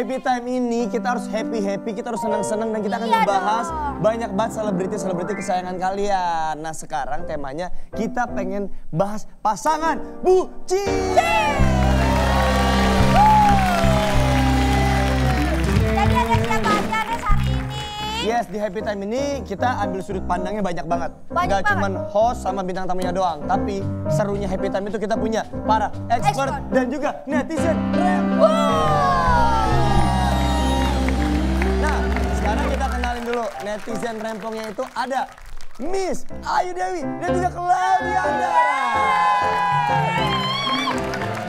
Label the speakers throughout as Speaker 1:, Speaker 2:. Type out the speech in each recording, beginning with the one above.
Speaker 1: Happy Time ini kita harus happy, kita harus senang-senang dan kita akan ngebahas banyak banget selebriti kesayangan kalian. Nah sekarang temanya kita pengen bahas pasangan bucin.
Speaker 2: Jadi ada siapa aja Res hari ini?
Speaker 1: Yes, di Happy Time ini kita ambil sudut pandangnya banyak banget.
Speaker 2: Banyak
Speaker 1: Gak cuman host sama bintang tamunya doang, tapi serunya Happy Time itu kita punya para expert dan juga netizen rempong. Nah, sekarang kita kenalin dulu netizen rempongnya itu ada Miss Ayu Dewi dan juga Claudiana.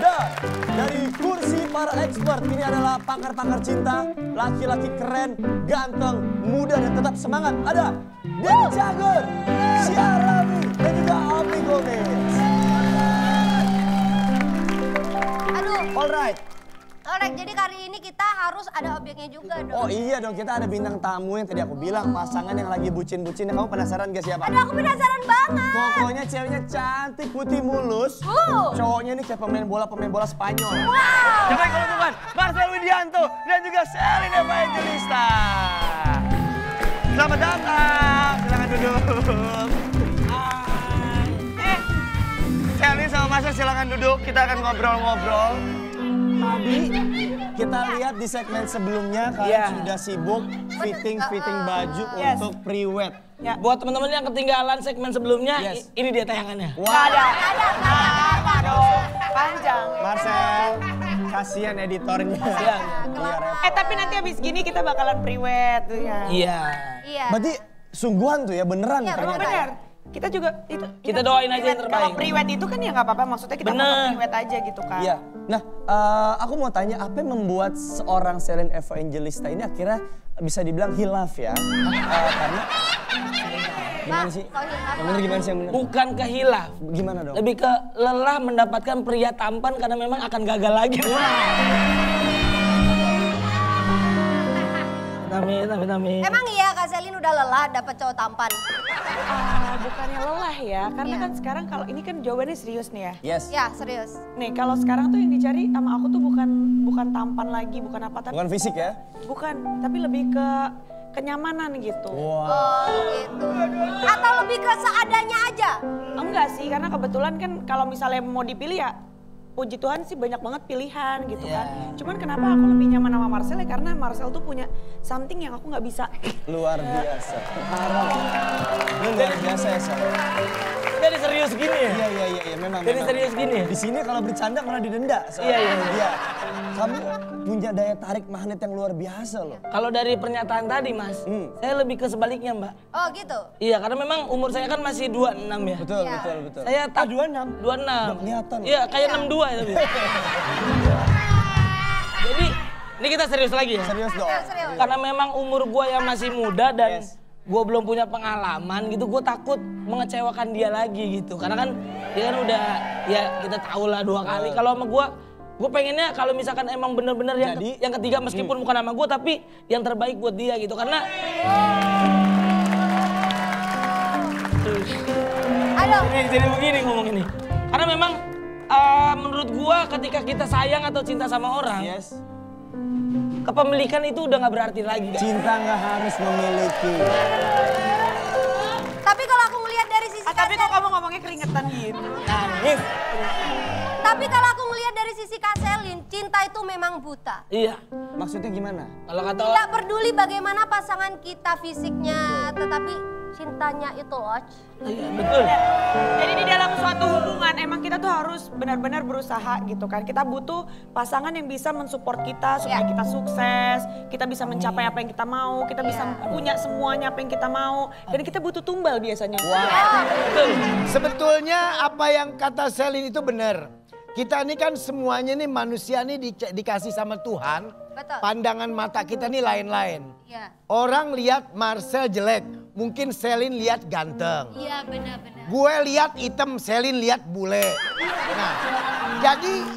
Speaker 1: Dan dari kursi para expert ini adalah pakar-pakar cinta, laki-laki keren, ganteng, muda dan tetap semangat. Ada Denny Cagur, Syarami dan juga Abi Gomez.
Speaker 2: Aduh.
Speaker 1: Alright.
Speaker 2: Alright, jadi kali ini kita harus ada objeknya juga dong.
Speaker 1: Oh iya dong, kita ada bintang tamu yang tadi aku bilang, pasangan yang lagi bucin-bucinnya. Kamu penasaran gak siapa?
Speaker 2: Aduh, aku penasaran banget.
Speaker 1: Pokoknya ceweknya cantik, putih mulus. Cowoknya ini kayak pemain bola Spanyol.
Speaker 2: Wow.
Speaker 1: Siapa kalau bukan Marcel Widianto dan juga Shelly Evangelista. Selamat datang, silakan duduk. Shelly sama Marcel silakan duduk, kita akan ngobrol-ngobrol. Tadi kita lihat di segmen sebelumnya kalian sudah sibuk fitting baju untuk pre-wed.
Speaker 3: Ya, buat teman-teman yang ketinggalan segmen sebelumnya, ini dia tayangannya.
Speaker 1: Wow.
Speaker 2: Ada.
Speaker 3: Panjang.
Speaker 1: Marcel, kasihan editornya.
Speaker 3: Iya.
Speaker 2: Tapi
Speaker 3: nanti habis gini kita bakalan pre-wed tuh ya. Iya.
Speaker 1: Berarti sungguhan tuh ya, beneran ternyata.
Speaker 3: Bener. Kita juga itu kita doain aja yang terbaik. Kalau pre-wed itu kan ya nggak apa-apa, maksudnya kita foto pre-wed aja gitu kan.
Speaker 1: Iya. Nah, aku mau tanya apa yang membuat seorang Shelly Evangelista ini akhirnya bisa dibilang hilaf ya? Karena gimana sih? Yang bener gimana sih yang bener? Bukan ke hilaf. Gimana dong? Lebih ke lelah mendapatkan pria tampan karena memang akan gagal lagi. Amit.
Speaker 2: Emang iya Kak Selin udah lelah dapet cowok tampan?
Speaker 3: Bukannya lelah ya, karena kan sekarang kalau ini kan jawabannya serius nih ya.
Speaker 1: Yes.
Speaker 2: Ya serius.
Speaker 3: Nih kalau sekarang tuh yang dicari sama aku tuh bukan tampan lagi, bukan apa tapi.
Speaker 1: Bukan fisik ya?
Speaker 3: Bukan, tapi lebih ke kenyamanan gitu.
Speaker 1: Wow.
Speaker 2: Oh gitu. Atau lebih ke seadanya aja?
Speaker 3: Enggak sih, karena kebetulan kan kalau misalnya mau dipilih ya puji Tuhan sih banyak banget pilihan gitu kan. Cuman kenapa aku lebih nyaman sama Marcel ya karena Marcel tuh punya something yang aku nggak bisa.
Speaker 1: Luar biasa. Luar biasa ya Sel.
Speaker 3: Dari serius gini ya?
Speaker 1: Iya memang.
Speaker 3: Dari serius gini ya?
Speaker 1: Di sini kalau bercanda malah didenda.
Speaker 3: Iya.
Speaker 1: Kamu punya daya tarik magnet yang luar biasa loh.
Speaker 3: Kalau dari pernyataan tadi Mas, saya lebih ke sebaliknya Mbak.
Speaker 2: Oh gitu?
Speaker 3: Iya karena memang umur saya kan masih 26 ya.
Speaker 1: Betul.
Speaker 3: Saya tak
Speaker 1: 26?
Speaker 3: 26.
Speaker 1: Udah kelihatan.
Speaker 3: Iya kayak 62 ya tapi. Jadi ini kita serius lagi ya?
Speaker 1: Serius dong.
Speaker 2: Serius.
Speaker 3: Karena memang umur gua yang masih muda dan gua belum punya pengalaman gitu, gua takut mengecewakan dia lagi gitu. Karena kan dia kan udah ya kita tahu lah 2 kali. Kalau sama gua pengennya kalau misalkan emang bener-bener yang ketiga meskipun bukan sama gua tapi yang terbaik buat dia gitu. Karena jadi begini ngomong ini. Karena memang menurut gua ketika kita sayang atau cinta sama orang, kepemilikan itu udah nggak berarti lagi.
Speaker 1: Cinta nggak harus memiliki.
Speaker 2: Tapi kalau aku ngelihat dari sisi
Speaker 3: tapi kok kamu ngomongnya keringetan gitu?
Speaker 1: Nangis.
Speaker 2: Tapi kalau aku ngelihat dari sisi Kak Selin, cinta itu memang buta.
Speaker 3: Iya.
Speaker 1: Maksudnya gimana?
Speaker 3: Kalau kata
Speaker 2: Tidak peduli bagaimana pasangan kita fisiknya, tetapi cintanya itu loh.
Speaker 3: Iya, betul. Jadi di dalam suatu hubungan emang kita tuh harus benar-benar berusaha gitu kan. Kita butuh pasangan yang bisa mensupport kita supaya kita sukses, kita bisa mencapai apa yang kita mau, kita bisa punya semuanya apa yang kita mau. Dan kita butuh tumbal biasanya.
Speaker 1: Betul.
Speaker 4: Sebetulnya apa yang kata Selin itu benar. Kita ini kan semuanya nih manusia nih dikasih sama Tuhan.
Speaker 2: Betul.
Speaker 4: Pandangan mata kita nih lain-lain.
Speaker 2: Iya.
Speaker 4: Orang lihat Marcel jelek, mungkin Selin lihat ganteng.
Speaker 2: Iya benar-benar.
Speaker 4: Gue lihat hitam, Selin lihat bule. Nah,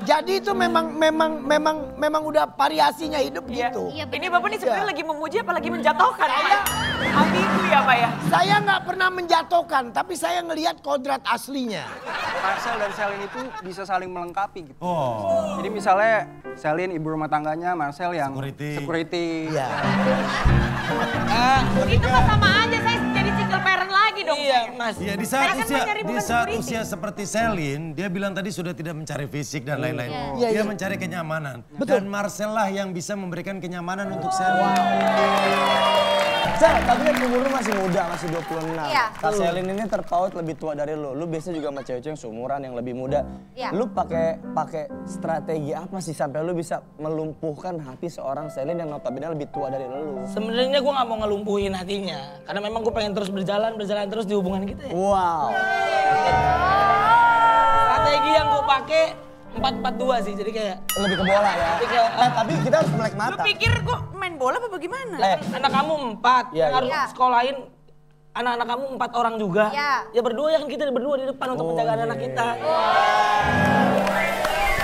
Speaker 4: jadi itu memang udah variasinya hidup gitu.
Speaker 2: Iya,
Speaker 3: ini Bapak nih sebenarnya lagi memuji apa lagi menjatuhkan?
Speaker 5: itu ya Pak ya?
Speaker 4: Saya nggak pernah menjatuhkan, tapi saya ngelihat kodrat aslinya.
Speaker 6: Marcel dan Selin itu bisa saling melengkapi gitu.
Speaker 7: Oh.
Speaker 6: Jadi misalnya Selin ibu rumah tangganya, Marcel yang security.
Speaker 4: Iya.
Speaker 5: Itu kan sama aja saya jadi single parent lagi dong.
Speaker 3: Iya Mas.
Speaker 7: Ya di saat usia seperti Selin, dia bilang tadi sudah tidak mencari fisik dan lain-lain. Dia mencari kenyamanan. Dan Marcel lah yang bisa memberikan kenyamanan untuk Selin.
Speaker 1: Sel, tapi kan umur lu masih muda, masih 26.
Speaker 2: Iya.
Speaker 1: Kak Selin ini terpaut lebih tua dari lu. Lu biasa juga sama cewek-cewek yang seumuran yang lebih muda.
Speaker 2: Iya.
Speaker 1: Lu pakai strategi apa sih sampai lu bisa melumpuhkan hati seorang Selin yang notabene lebih tua dari lu?
Speaker 3: Sebenarnya gue nggak mau ngelumpuhin hatinya, karena memang gue pengen terus berjalan terus di hubungan kita ya.
Speaker 1: Wow.
Speaker 3: Strategi yang gue pakai 4-4-2 sih, jadi kayak
Speaker 1: Lebih ke bola ya. Tapi kita harus melek
Speaker 5: Lu
Speaker 1: mata.
Speaker 5: pikir gue main bola apa bagaimana?
Speaker 3: anak kamu 4,
Speaker 1: Iya,
Speaker 3: harus
Speaker 2: iya.
Speaker 3: sekolahin anak-anak kamu 4 orang juga.
Speaker 2: Iya.
Speaker 3: Ya berdua ya kan kita berdua di depan untuk menjaga anak kita.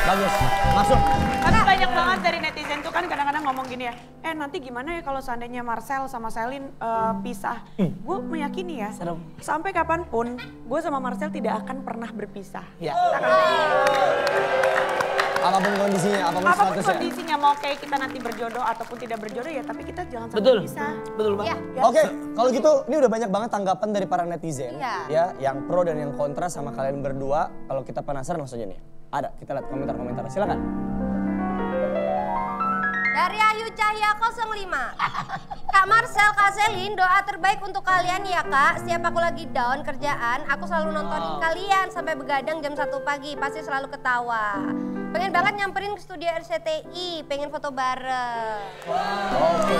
Speaker 1: Bagus. Masuk.
Speaker 5: Tapi banyak banget dari netizen tuh kan kadang-kadang ngomong gini ya, nanti gimana ya kalau seandainya Marcel sama Selin pisah. Gue meyakini ya, sampai kapanpun gue sama Marcel tidak akan pernah berpisah.
Speaker 3: Ya.
Speaker 1: Apapun kondisinya, apapun
Speaker 5: Apapun
Speaker 1: statusnya.
Speaker 5: kondisinya, mau kayak kita nanti berjodoh ataupun tidak berjodoh ya, tapi kita jangan sampai
Speaker 3: Betul,
Speaker 5: pisah.
Speaker 3: betul Pak.
Speaker 2: Iya.
Speaker 5: Ya.
Speaker 1: Oke, kalau gitu ini udah banyak banget tanggapan dari para netizen.
Speaker 2: Iya.
Speaker 1: Ya, yang pro dan yang kontra sama kalian berdua. Kalau kita penasaran langsung aja nih. Ada, kita lihat komentar-komentar. Silakan.
Speaker 2: Dari Ayu Cahya 05. Kak Marcel, Kak Selin, doa terbaik untuk kalian ya Kak. Setiap aku lagi down kerjaan, aku selalu nontonin kalian sampai begadang jam 1 pagi. Pasti selalu ketawa. Pengen banget nyamperin ke studio RCTI, pengen foto bareng.
Speaker 1: Oke.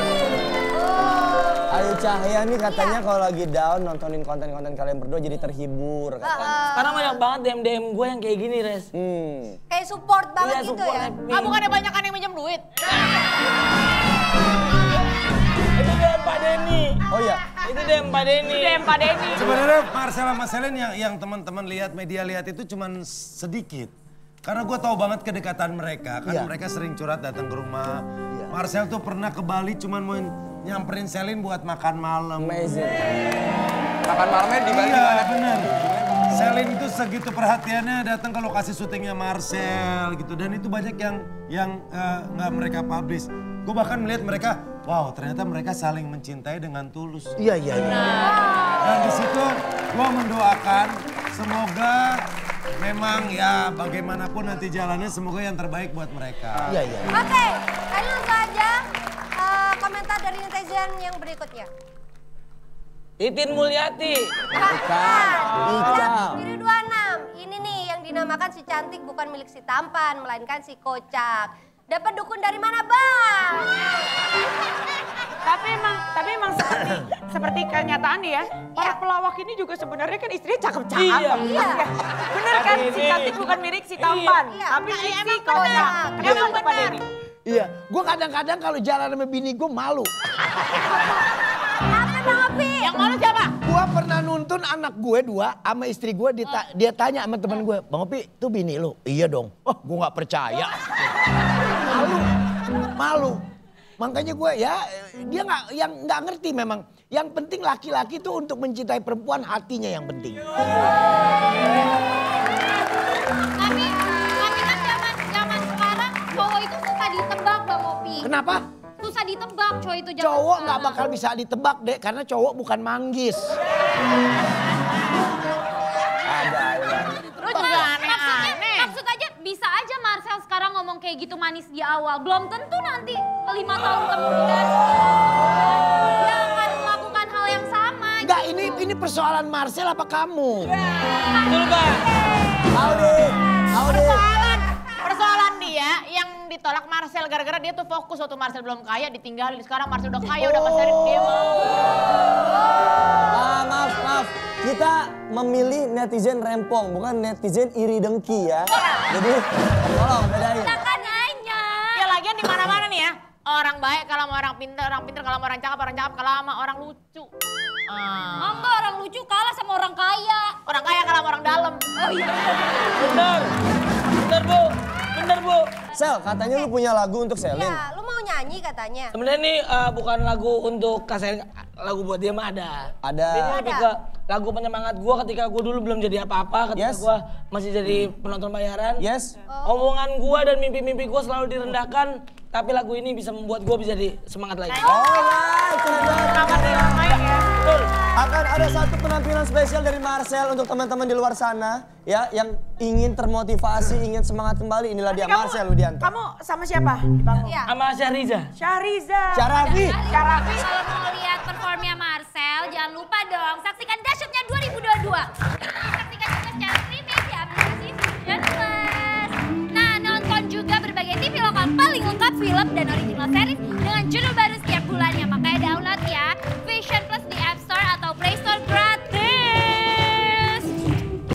Speaker 1: Ayu Cahya nih katanya kalau lagi down nontonin konten-konten kalian berdua jadi terhibur.
Speaker 3: Karena banyak banget DM gue yang kayak gini, Res.
Speaker 2: Kayak support banget
Speaker 3: Iya,
Speaker 2: gitu
Speaker 3: support
Speaker 2: ya.
Speaker 3: happy.
Speaker 5: Bukannya banyak yang minjem duit?
Speaker 3: Itu DM Pak Denny.
Speaker 1: Oh iya.
Speaker 3: Itu DM Pak Denny.
Speaker 5: DM Pak Denny.
Speaker 7: Sebenarnya Marcel sama Selin yang teman-teman lihat, media lihat itu cuman sedikit. Karena gue tahu banget kedekatan mereka, kan mereka sering curhat datang ke rumah. Marcel tuh pernah ke Bali cuman mau nyamperin Selin buat makan malam.
Speaker 1: Amazing.
Speaker 6: Makan malamnya di Bali
Speaker 7: Iya
Speaker 6: gimana?
Speaker 7: bener. Selin itu segitu perhatiannya datang ke lokasi syutingnya Marcel gitu. Dan itu banyak yang nggak mereka publish. Gue bahkan melihat mereka, wow ternyata mereka saling mencintai dengan tulus.
Speaker 4: Iya.
Speaker 7: Dan di situ gue mendoakan semoga memang ya bagaimanapun nanti jalannya semoga yang terbaik buat mereka.
Speaker 4: Iya.
Speaker 2: Oke, kalian langsung aja komentar dari netizen yang berikutnya.
Speaker 3: Titin Mulyati.
Speaker 2: Bukan. Diri 26. Ini nih yang dinamakan si cantik bukan milik si tampan, melainkan si kocak. Dapat dukun dari mana, Bang?
Speaker 5: Tapi emang seperti kenyataan ya, para pelawak ini juga sebenarnya kan istrinya cakep-cakep.
Speaker 2: Iya.
Speaker 5: Bener kan, si cantik bukan milik si tampan,
Speaker 2: Iya.
Speaker 5: tapi milik si kocak. Kenapa tuh Pak Denny?
Speaker 4: Iya, gue kadang-kadang kalau jalan sama bini gue malu.
Speaker 2: Kenapa, Bang Opi?
Speaker 5: Yang malu siapa?
Speaker 4: Gue pernah nuntun anak gue 2 sama istri gue, dia tanya sama teman gue, Bang Opi itu bini lu? Iya dong. Oh gue gak percaya. Malu. Makanya gue ya, dia nggak ngerti memang. Yang penting laki-laki itu untuk mencintai perempuan hatinya yang penting.
Speaker 8: Tapi kan zaman sekarang cowok itu susah ditebak Bang Opi.
Speaker 4: Kenapa?
Speaker 8: Susah ditebak cowok itu zaman
Speaker 4: Cowok nggak
Speaker 8: sekarang.
Speaker 4: bakal bisa ditebak deh, karena cowok bukan manggis.
Speaker 5: Lu juga aneh-aneh.
Speaker 8: Maksud aja bisa aja Marcel sekarang ngomong kayak gitu manis di awal. Belum tentu nanti 5 tahun kemudian dia akan melakukan hal yang sama.
Speaker 4: Enggak, ini persoalan Marcel apa kamu?
Speaker 3: Betul Pak.
Speaker 5: Persoalan dia yang ditolak Marcel gara-gara dia tuh fokus waktu Marcel belum kaya ditinggalin. Sekarang Marcel udah kaya, udah pasarin dia mau.
Speaker 1: Maaf. Kita memilih netizen rempong, bukan netizen iri dengki ya. Jadi tolong bedain.
Speaker 8: Kita kan nanya.
Speaker 5: Ya lagian di mana-mana nih ya. Orang baik kalau sama orang pintar kalau sama orang cakep kalau sama orang lucu.
Speaker 8: Enggak, orang lucu kalah sama orang kaya.
Speaker 5: Orang kaya kalau sama orang dalam.
Speaker 8: Oh iya.
Speaker 3: Bener Bu.
Speaker 1: Sel, katanya lu punya lagu untuk Selin.
Speaker 2: Ya, lu mau nyanyi katanya.
Speaker 3: Sebenarnya ini bukan lagu untuk Kak Selin. lagu buat dia mah ada.
Speaker 1: Ada.
Speaker 3: Ini lebih ke lagu penyemangat gue ketika gue dulu belum jadi apa-apa, ketika gue masih jadi penonton bayaran.
Speaker 1: Yes.
Speaker 3: Omongan gue dan mimpi-mimpi gue selalu direndahkan, tapi lagu ini bisa membuat gue bisa jadi semangat lagi.
Speaker 1: Alright,
Speaker 5: Selamat main ya.
Speaker 3: Betul.
Speaker 1: Akan ada satu penampilan spesial dari Marcel untuk teman-teman di luar sana ya yang ingin termotivasi, ingin semangat kembali. Inilah dia Marcel Ludianto.
Speaker 5: Kamu sama siapa di panggung?
Speaker 3: Sama Syahriza.
Speaker 5: Syahriza.
Speaker 1: Syarafi.
Speaker 8: Kalau mau lihat performnya Marcel, jangan lupa dong saksikan Dahsyatnya 2022. Saksikan juga secara streaming di aplikasi Vision Plus. Nah, nonton juga berbagai TV lokal paling lengkap film dan original series dengan judul baru setiap bulannya. Makanya